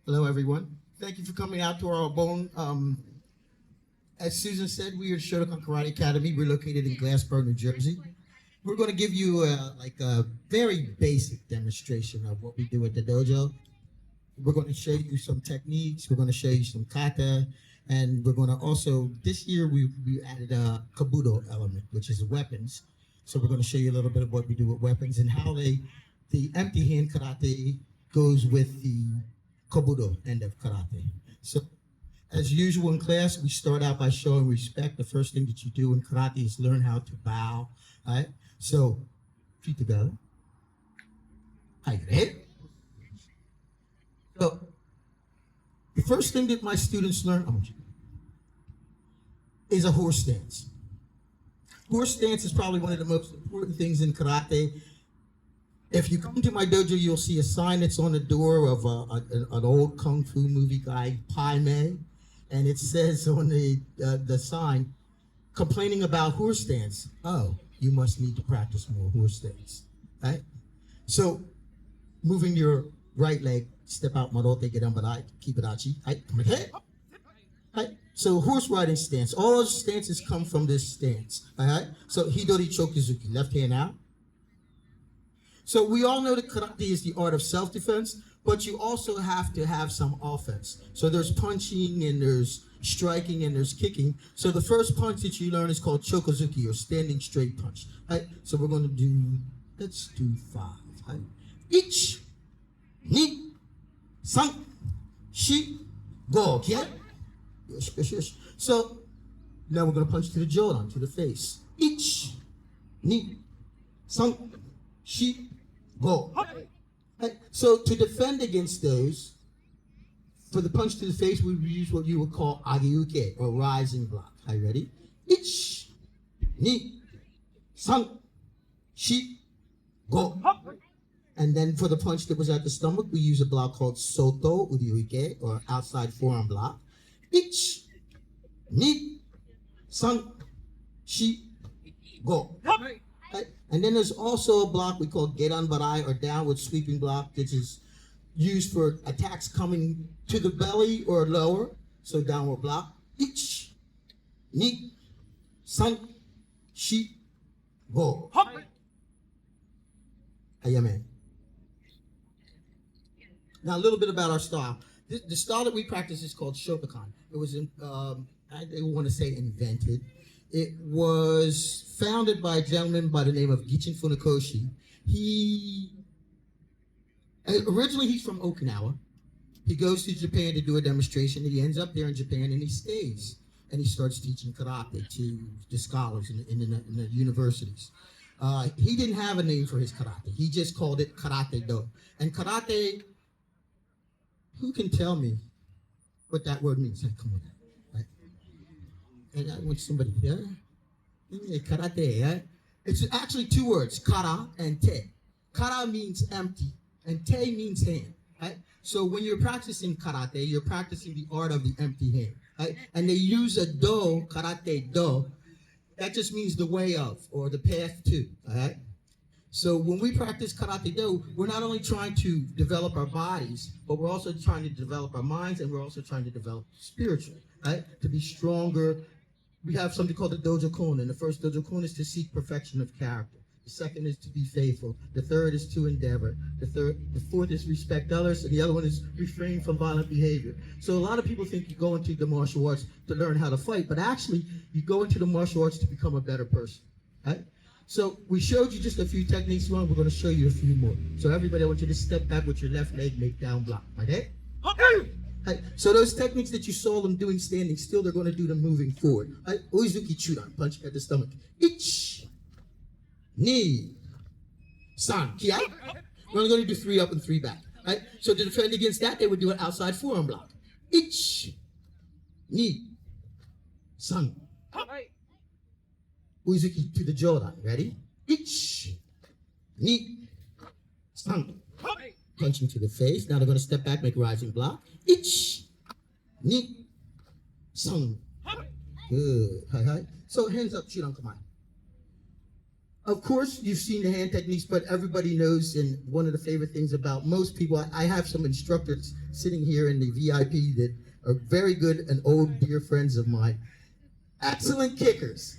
Hello, everyone. Thank you for coming out to our bone. As Susan said, we are Shotokan Karate Academy. We're located in Glassboro, New Jersey. We're going to give you a very basic demonstration of what we do at the dojo. We're going to show you some techniques. We're going to show you some kata, and we're going to also this year we added a kabuto element, which is weapons. So we're going to show you a little bit of what we do with weapons and how the empty hand karate goes with the kabuto end of karate. So as usual in class, we start out by showing respect. The first thing that you do in karate is learn how to bow. All right? So, feet together. Hi, head. So, the first thing that my students learn is a horse stance. Horse stance is probably one of the most important things in karate. If you come to my dojo, you'll see a sign that's on the door of an old kung fu movie guy, Pai Mei, and it says on the sign, complaining about horse stance. Oh, you must need to practice more horse stance, right? So, moving your right leg, step out, marote, get barai, keep it achi, come ahead. Right? So horse riding stance. All those stances come from this stance. All right. So hidori chokizuki, left hand out. So we all know that karate is the art of self-defense, but you also have to have some offense. So there's punching and there's striking and there's kicking. So the first punch that you learn is called chokozuki, or standing straight punch. Right? So we're going to do, let's do 5. Right? Ich, ni, san, shi, go. Okay? Yes. So now we're going to punch to the jaw, to the face. Ich, ni, san, shi, go. Right. So to defend against those, for the punch to the face, we use what you would call ageuke, or rising block. Are you ready? Ich, ni, san, shi, go. And then for the punch that was at the stomach, we use a block called soto uriuke, or outside forearm block. Ich, ni, san, shi, go. Right? And then there's also a block we call geran barai, or downward sweeping block, which is used for attacks coming to the belly or lower. So downward block. Ich, ni, san, shi, go. Ayame. Now a little bit about our style. The style that we practice is called Shotokan. It was, I don't want to say invented. It was founded by a gentleman by the name of Gichin Funakoshi. Originally he's from Okinawa. He goes to Japan to do a demonstration, and he ends up there in Japan, and he stays. And he starts teaching karate to the scholars in the universities. He didn't have a name for his karate. He just called it Karate Do. And karate, who can tell me what that word means? Come on. Right? And I want somebody here. Karate, right? It's actually 2 words, kara and te. Kara means empty, and te means hand. Right? So when you're practicing karate, you're practicing the art of the empty hand. Right? And they use a do, karate do. That just means the way of, or the path to. All right? So when we practice karate do, we're not only trying to develop our bodies, but we're also trying to develop our minds, and we're also trying to develop spiritual, right? To be stronger. We have something called the dojo kun, and the first dojo kun is to seek perfection of character. The second is to be faithful. The third is to endeavor. The fourth is respect others, and the other one is refrain from violent behavior. So a lot of people think you go into the martial arts to learn how to fight, but actually you go into the martial arts to become a better person, right? So we showed you just a few techniques. We're going to show you a few more. So everybody, I want you to step back with your left leg, make down block. Okay? Right. So those techniques that you saw them doing standing still, they're going to do them moving forward. Right? Oizuki chudan, punch at the stomach. Ich, ni, san, kia. We're only going to do 3 up and 3 back. Right? So to defend against that, they would do an outside forearm block. Ich, ni, san. Uzuki to the jaw. Ready? Ich, ni, san. Punching to the face. Now they're going to step back, make a rising block. Ich, ni, san. Good. Hi. So hands up, Chiran, come on. Of course, you've seen the hand techniques, but everybody knows, and one of the favorite things about most people, I have some instructors sitting here in the VIP that are very good and old dear friends of mine. Excellent kickers.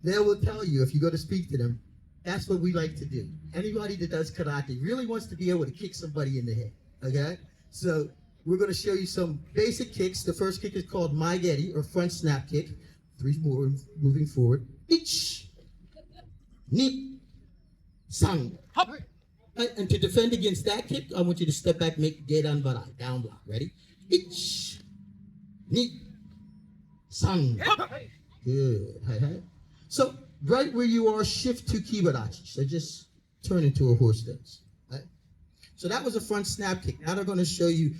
They will tell you, if you go to speak to them, that's what we like to do. Anybody that does karate really wants to be able to kick somebody in the head, okay? So we're going to show you some basic kicks. The first kick is called Maigeri, or front snap kick. 3 more moving forward. Ich, ni, sang. Right, and to defend against that kick, I want you to step back, make gedan barai, down block. Ready? Ich, ni, sang. Good. Hi. So right where you are, shift to kibarachi. So just turn into a horse stance. Right? So that was a front snap kick. Now they're going to show you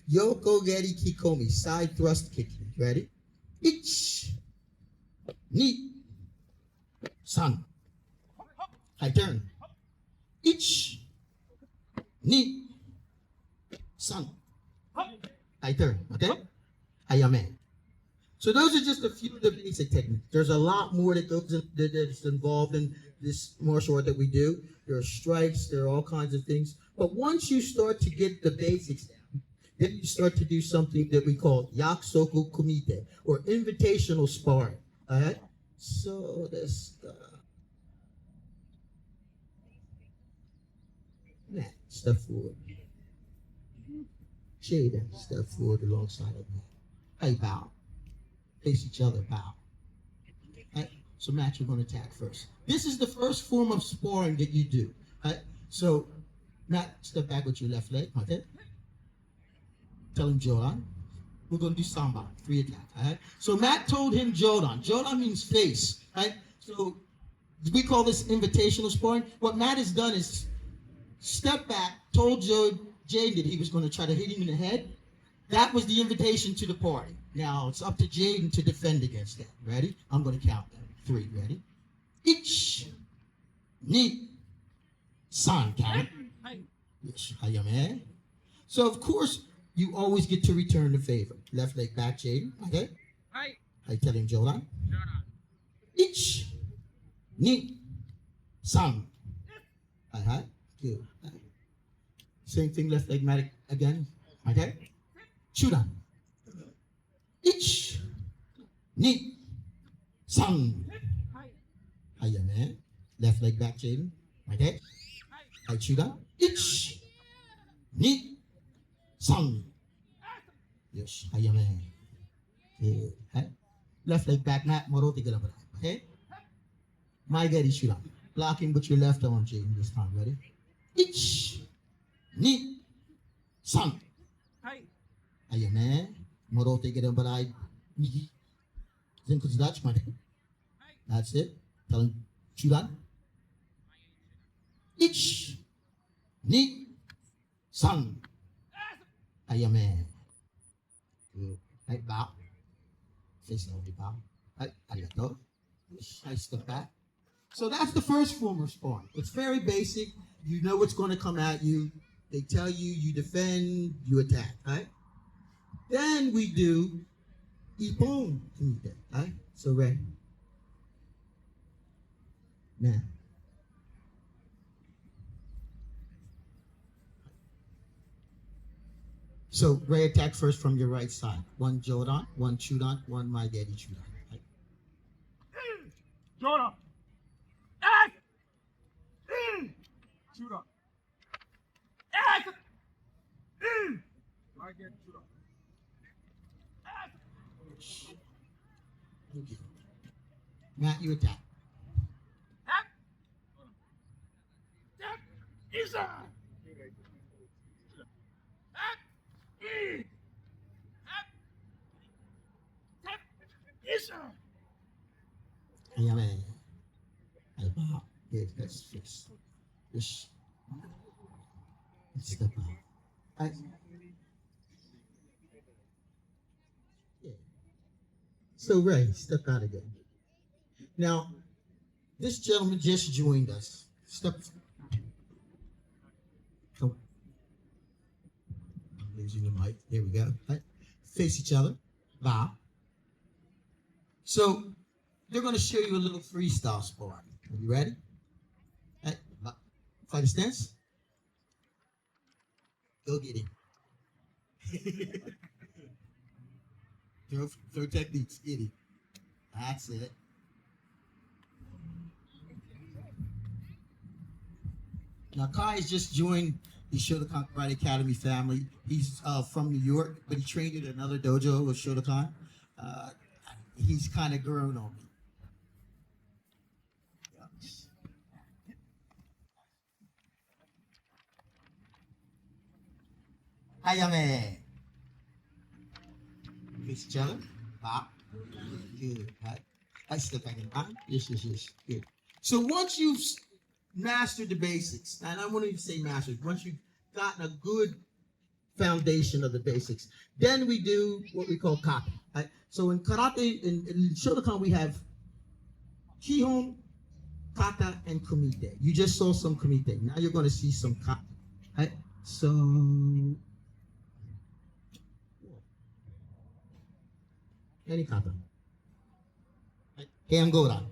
yoko geri kikomi, side thrust kicking. Ready? Ich, ni, san. I turn. Ich, ni, san. I turn. Okay? Ayame. So those are just a few of the basic techniques. There's a lot more that's involved in this martial art that we do. There are strikes, there are all kinds of things. But once you start to get the basics down, then you start to do something that we call yakusoku kumite, or invitational sparring. All right? So let's step forward. Shade and step forward alongside of me. Hey, bow. Face each other, bow. Right? So Matt, you're going to attack first. This is the first form of sparring that you do. Right? So Matt, step back with your left leg. Okay? Tell him Jodan. We're going to do samba, 3 attacks. Right? So Matt told him Jodan. Jodan means face. Right? So we call this invitational sparring. What Matt has done is step back, told Jade that he was going to try to hit him in the head. That was the invitation to the party. Now it's up to Jaden to defend against that. Ready? I'm going to count them. 3. Ready? Ich, ni, san. Count. Yes. Hayame. So of course you always get to return the favor. Left leg back, Jaden. Okay. I tell him Jodan. Ich, ni, san. Hi. Good. Same thing. Left leg back again. Okay. Chudan. Ich, ni, san. Hayame. Left leg back, Jaden. Okay. I chudan. Ich, ni, san. Yes. Hayame. Okay. Left leg back, Matt. Morote galabara. Okay. Maigeri chudan. Blocking with your left arm, Jaden, this time. Ready? Ich, ni, san. Ayame, Morote galabara. Migi. Zinku's Dutch, my name. That's it. Tell him chudan. Ich, ni, san. Ayame. Good. Right, bow. Face only bow. Right, arigato. I step back. So that's the first form of sparring. It's very basic. You know what's going to come at you. They tell you, you defend, you attack. Right? Then we do ippon kumite. Right? So ready. Now. So Ray, attack first from your right side. 1 Jodan, 1 Chudan, 1 Maigeri Chudan. Right? Jodan. Chudan. Maigeri Chudan. Okay. Matt, you attack. Isa. Ayame. I bow. Good. That's fixed. Just step out. Yeah. So Ray, step out again. Now, this gentleman just joined us. Step. Come. I'm losing the mic. Here we go. Right. Face each other. Bow. So they're going to show you a little freestyle sparring. Are you ready? Fight a stance. Go get him. throw techniques. Get him. That's it. Now, Kai has just joined the Shotokan Karate Academy family. He's from New York, but he trained at another dojo with Shotokan. Uh, he's kind of grown on me. Hayame. Face each other. Pop. Good. Right. I step back in. Yes. Good. So once you've mastered the basics, and I won't even say mastered, once you've gotten a good foundation of the basics, then we do what we call kata. Right? So in karate, in Shotokan, we have kihon, kata, and kumite. You just saw some kumite. Now you're going to see some kata. Right? So any kata. Right? Heian-godan.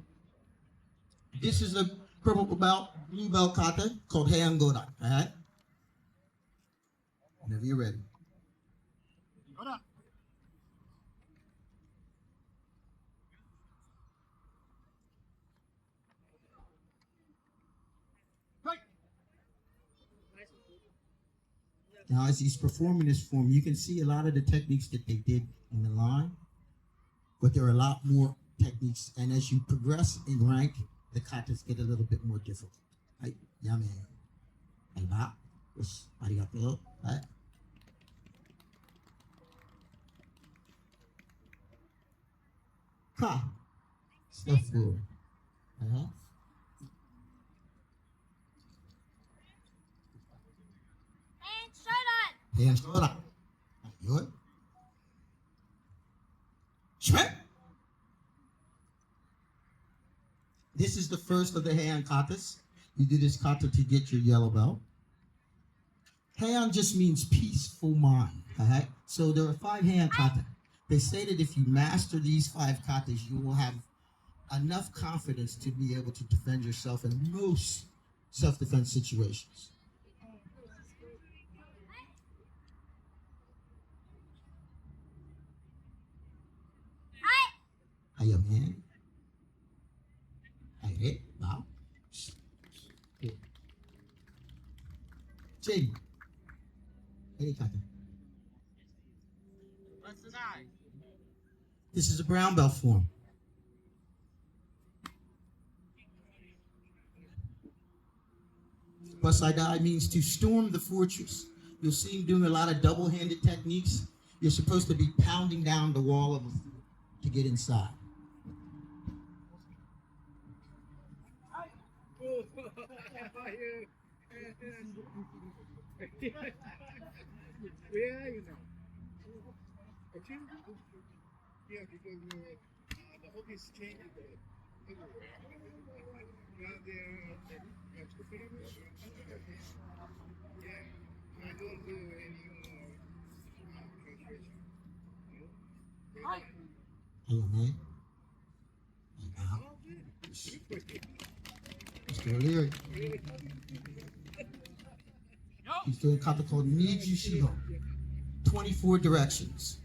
This is a purple belt, blue belt kata called Heian-godan. All right? Whenever you're ready. Now, as he's performing this form, you can see a lot of the techniques that they did in the line, but there are a lot more techniques. And as you progress in rank, the katas get a little bit more difficult. Right? Yame. Aiba. Arigato. Right? Ka. Step forward. Uh-huh. Hands go up. Good. Shred. This is the first of the hand katas. You do this kata to get your yellow belt. Hand just means peaceful mind. Right? So there are 5 hand kata. They say that if you master these 5 katas, you will have enough confidence to be able to defend yourself in most self-defense situations. Hiya, man. Hiya, bow. Jade. Any kata. This is a brown belt form. Basaidai means to storm the fortress. You'll see him doing a lot of double-handed techniques. You're supposed to be pounding down the wall of the fort to get inside. Where are you now? Yeah, because the office changed now they're two people. Yeah, I don't do any more translation. Hi. Hello, man. Mr. O'Leary. He's doing a kata called Niju Shiho. 24 directions.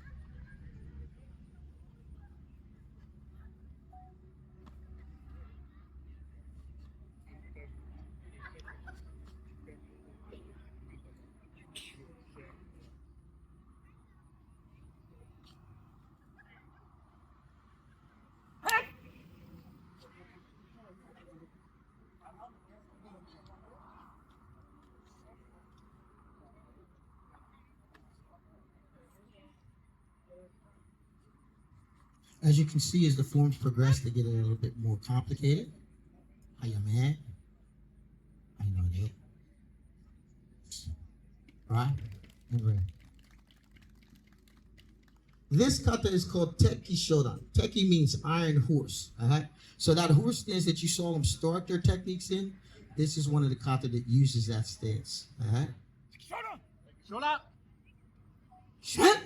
As you can see, as the forms progress, they get a little bit more complicated. Hiya, man. I know that. Right? Right. This kata is called Teki Shodan. Teki means iron horse. So that horse stance that you saw them start their techniques in, this is one of the kata that uses that stance. Shoda! Shut!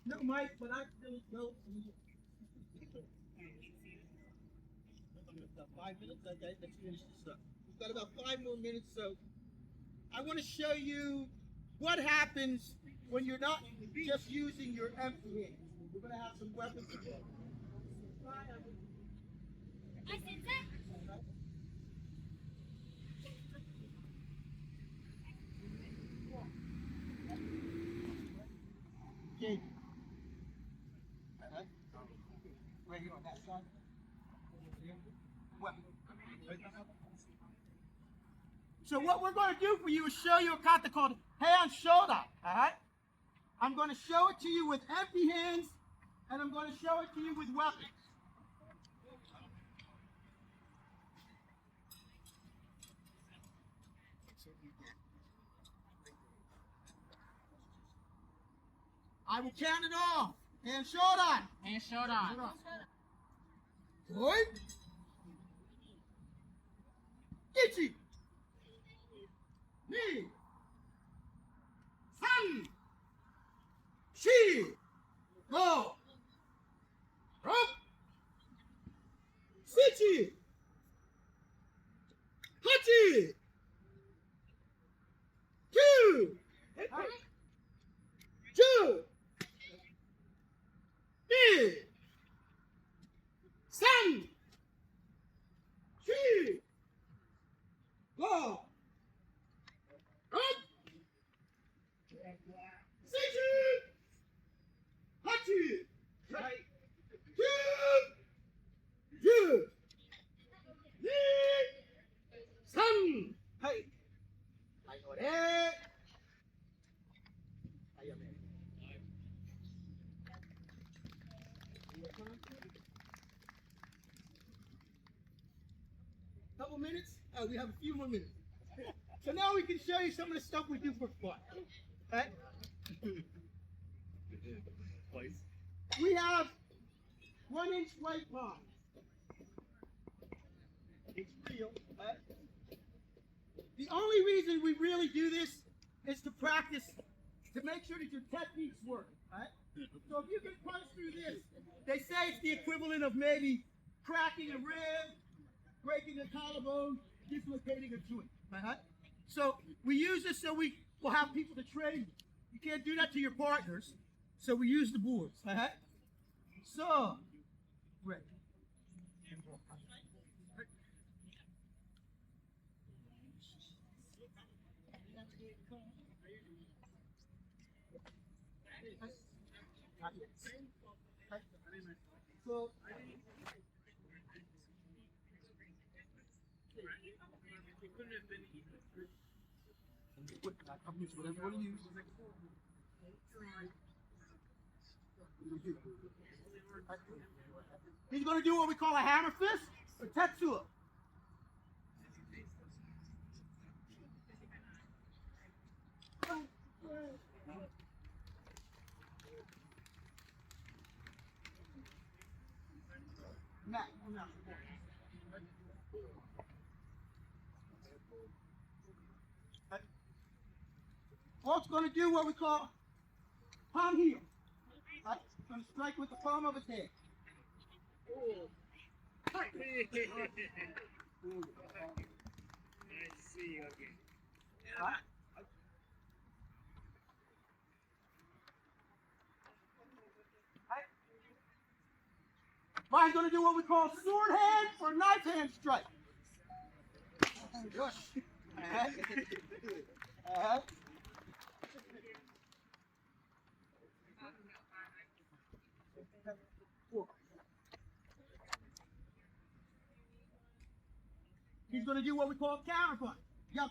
No, Mike, but I really don't. 5 minutes? Okay, let's finish this up. We've got about 5 more minutes, so I want to show you what happens when you're not just using your empty hands. We're going to have some weapons. Okay. Right here on that side. Weapon. So what we're going to do for you is show you a kata called hand shoulder. All right? I'm going to show it to you with empty hands, and I'm going to show it to you with weapons. I will count it off. Hand shoulder. And Shotokan. Oi. Ichi. Ni. San. Shi. Go. Rock. Sichi. Hachi. Two. Two. Ni. San. Shi. Go. Rock. Sichi. Hachi. Two. Ni. San. Hey. Ayore. Ayame. Couple minutes? Oh, we have a few more minutes. So now we can show you some of the stuff we do for fun. Right? We have 1-inch white pine. It's real. Right? The only reason we really do this is to practice, to make sure that your techniques work. Right? So if you can punch through this, they say it's the equivalent of maybe cracking a rib, breaking a collarbone, dislocating a joint. Right? So we use this so we will have people to train. You can't do that to your partners, so we use the boards. Right? So, right. So, whatever you want to use. He's going to do what we call a hammer fist or tetsuo. Walt's going to do what we call palm heel. Right? Going to strike with the palm of his hand. I see, okay. Right? Mine's going to do what we call sword hand or knife hand strike. He's going to do what we call counter punch. Yup.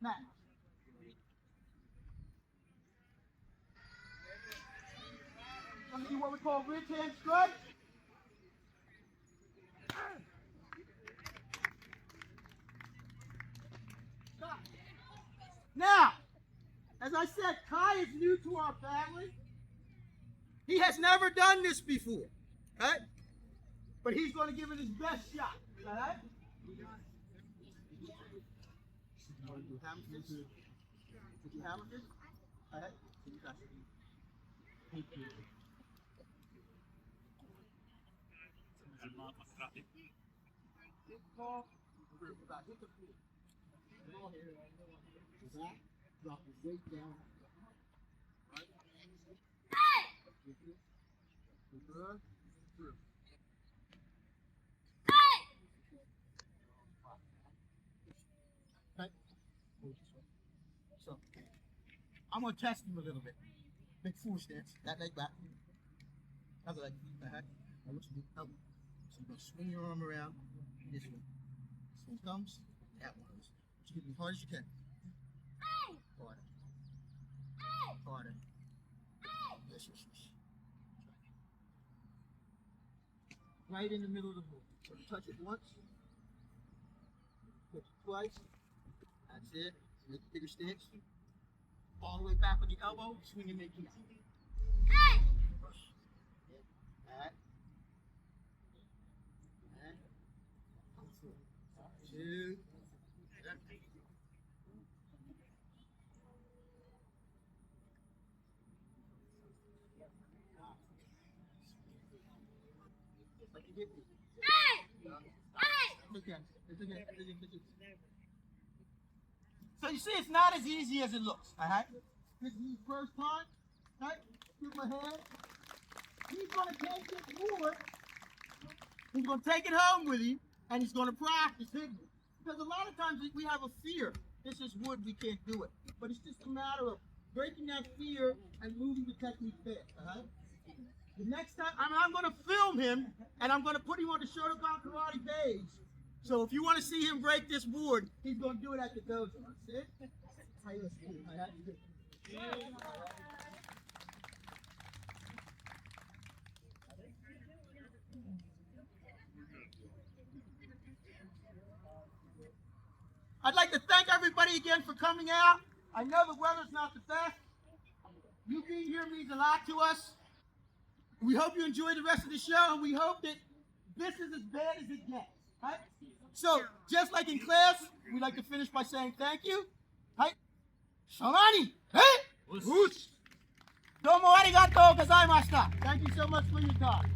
Now. Going to do what we call ridge hand strike. Now, as I said, Kai is new to our family. He has never done this before, right? But he's going to give it his best shot, all right? Did you hammer it? Alright. Thank you. Drop his weight down. Right? Good. Through. Okay. So, I'm gonna test him a little bit. Big full stance. That leg back. Other leg back. I want you to do elbow. So you're gonna swing your arm around this one. This one comes, that one goes. You hit as hard as you can. Harder. Harder. Yes, yes, yes. Right in the middle of the board. So you touch it once, touch it twice. That's it. Make a bigger stance. All the way back with the elbow, swing and make it. That. That. 2. Like you did. It's okay. It's okay. It's okay. So you see, it's not as easy as it looks. All right. This is his first time. Right. Give my hand. He's gonna take this board. He's gonna take it home with him, and he's gonna practice hitting it. Because a lot of times we have a fear. This is wood. We can't do it. But it's just a matter of breaking that fear and moving the technique fast. All right. The next time, I'm going to film him, and I'm going to put him on the Shotokan karate page. So if you want to see him break this board, he's going to do it at the dojo. See? I'd like to thank everybody again for coming out. I know the weather's not the best. You being here means a lot to us. We hope you enjoy the rest of the show, and we hope that this is as bad as it gets. Right? So, just like in class, we like to finish by saying thank you. Right? Shamani! Hey! Domo arigatou gozaimashita. Thank you so much for your time.